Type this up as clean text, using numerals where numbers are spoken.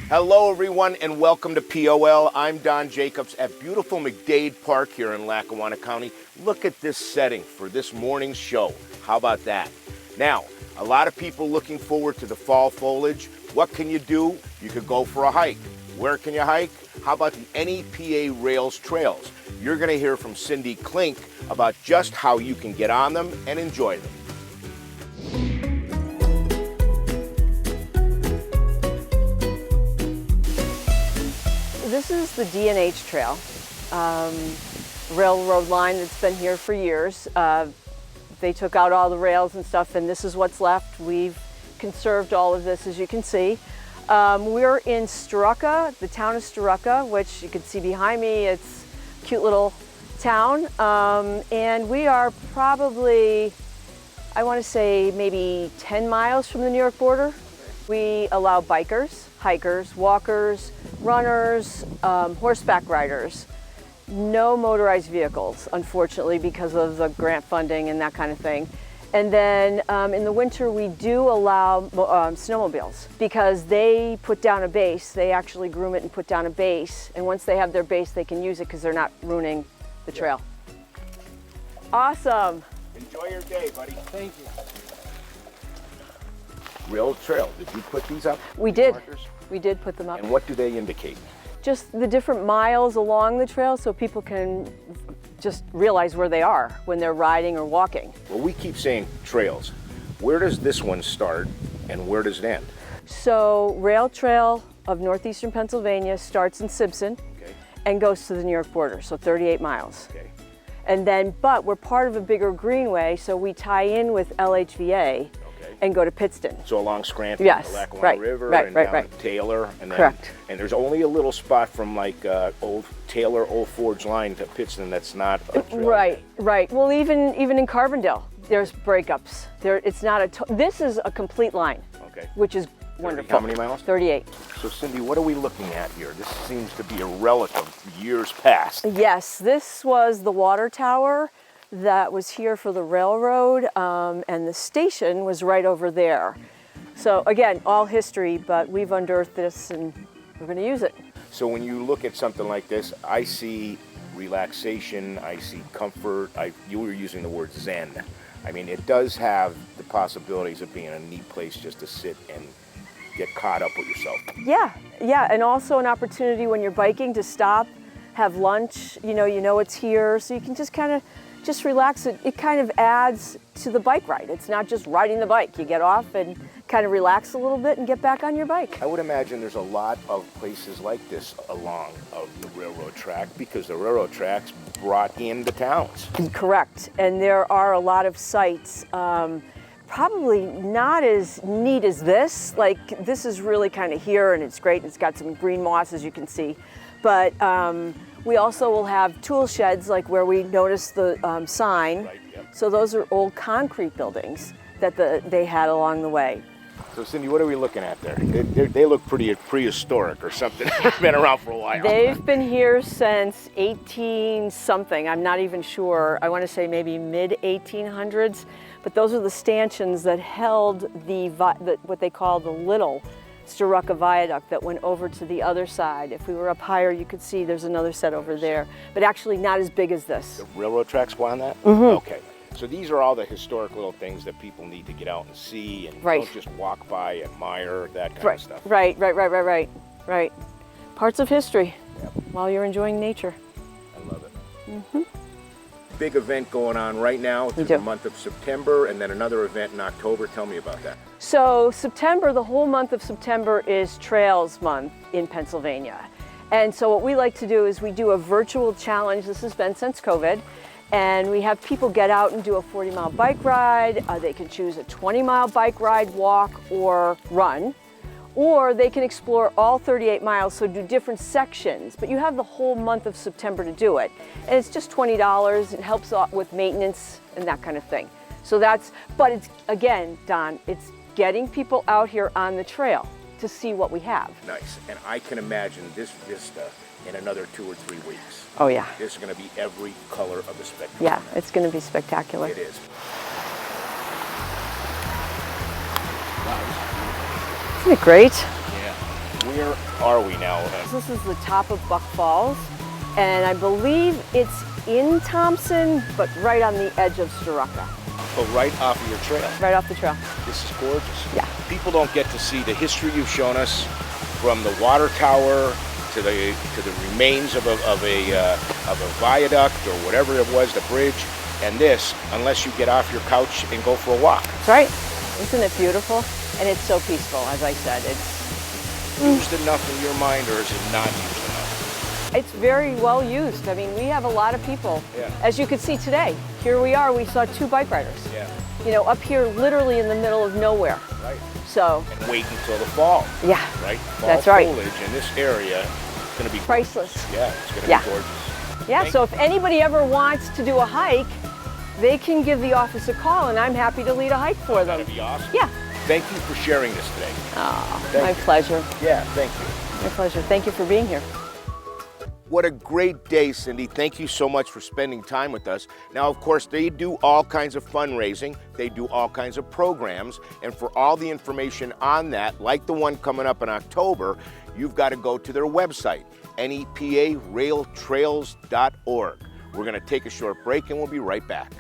Hello everyone and welcome to POL. I'm Don Jacobs at beautiful McDade Park here in Lackawanna County. Look at this setting for this morning's show. How about that? Now, a lot of people looking forward to the fall foliage. What can you do? You could go for a hike. Where can you hike? How about the NEPA Rail Trails? You're going to hear from Cindy Klink about just how you can get on them and enjoy them. This is the D&H Trail, railroad line that's been here for years. They took out all the rails and stuff, and this is what's left. We've conserved all of this, as you can see. We're in Strucka, the town of Strucka, which you can see behind me. It's a cute little town, and we are probably, I want to say, maybe 10 miles from the New York border. We allow bikers, hikers, walkers, runners, horseback riders. No motorized vehicles, unfortunately, because of the grant funding and that kind of thing. And then in the winter, we do allow snowmobiles because they put down a base. They actually groom it and put down a base. And once they have their base, they can use it because they're not ruining the trail. Awesome. Enjoy your day, buddy. Thank you. Rail Trail, did you put these up? We did. Markers? We did put them up. And what do they indicate? Just the different miles along the trail so people can just realize where they are when they're riding or walking. Well, we keep saying trails. Where does this one start and where does it end? So Rail Trail of Northeastern Pennsylvania starts in Simpson and goes to the New York border, so 38 miles. Okay. And then, but we're part of a bigger greenway, so we tie in with LHVA and go to Pittston. So along Scranton, yes, the Lackawanna right, River, right, and right, down right. to Taylor, and then, correct. And there's only a little spot from like Old Taylor, Old Forge line to Pittston that's not a trail. Right, right. Well, even in Carbondale, there's breakups. It's not a. This is a complete line. Okay. Which is wonderful. How many miles? 38. So Cindy, what are we looking at here? This seems to be a relic of years past. Yes, this was the water tower that was here for the railroad, and the station was right over there. So again, all history, but we've unearthed this and we're going to use it. So when you look at something like this, I see relaxation, I see comfort. You were using the word zen. I mean, it does have the possibilities of being a neat place just to sit and get caught up with yourself. Yeah, yeah, and also an opportunity when you're biking to stop, have lunch, you know it's here, so you can just kind of just relax. It kind of adds to the bike ride. It's not just riding the bike. You get off and kind of relax a little bit and get back on your bike. I would imagine there's a lot of places like this along of the railroad track because the railroad tracks brought in the towns. Correct, and there are a lot of sites, probably not as neat as this. Like this is really kind of here and it's great. It's got some green moss, as you can see, but we also will have tool sheds, like where we noticed the sign. Right, yep. So those are old concrete buildings that they had along the way. So Cindy, what are we looking at there? They look pretty prehistoric or something. They've been around for a while. They've been here since 18 something. I'm not even sure. I want to say maybe mid 1800s. But those are the stanchions that held what they call the little Strucka Viaduct that went over to the other side. If we were up higher, you could see there's another set over there, but actually not as big as this. The railroad tracks go on that? Mm-hmm. Okay. So these are all the historic little things that people need to get out and see and right. don't just walk by, admire, that kind of stuff. Right. Parts of history while you're enjoying nature. I love it. Mm-hmm. Big event going on right now through the month of September and then another event in October. Tell me about that. So September, the whole month of September is Trails Month in Pennsylvania. And so what we like to do is we do a virtual challenge. This has been since COVID. And we have people get out and do a 40-mile bike ride. They can choose a 20-mile bike ride, walk, or run. Or they can explore all 38 miles, so do different sections. But you have the whole month of September to do it. And it's just $20. It helps out with maintenance and that kind of thing. So but it's, again, Don, it's getting people out here on the trail to see what we have. Nice. And I can imagine this vista in another 2 or 3 weeks. Oh, yeah. This is going to be every color of the spectrum. Yeah, it's going to be spectacular. It is. Isn't it great? Yeah. where are we now? This is the top of Buck Falls, and I believe it's in Thompson, but right on the edge of Strucka. But right off of your trail. Right off the trail. This is gorgeous. Yeah. People don't get to see the history you've shown us, from the water tower to the remains of a viaduct or whatever it was, the bridge, and this, unless you get off your couch and go for a walk. That's right. Isn't it beautiful? And it's so peaceful, as I said. It's used enough in your mind, or is it not used enough? It's very well used. I mean, we have a lot of people. Yeah. As you can see today, here we are, we saw 2 bike riders. Yeah. You know, up here literally in the middle of nowhere. Right. So. And wait until the fall. Yeah. Right? Fall That's right. foliage in this area is going to be priceless. Yeah, it's going to be gorgeous. Yeah, so if anybody ever wants to do a hike, they can give the office a call, and I'm happy to lead a hike for them. That'd be awesome. Yeah. Thank you for sharing this today. Oh, Thank my you. pleasure. Yeah, thank you. My pleasure. Thank you for being here. What a great day, Cindy. Thank you so much for spending time with us. Now, of course, they do all kinds of fundraising. They do all kinds of programs. And for all the information on that, like the one coming up in October, you've got to go to their website, NEPA Rail Trails.org. We're going to take a short break and we'll be right back.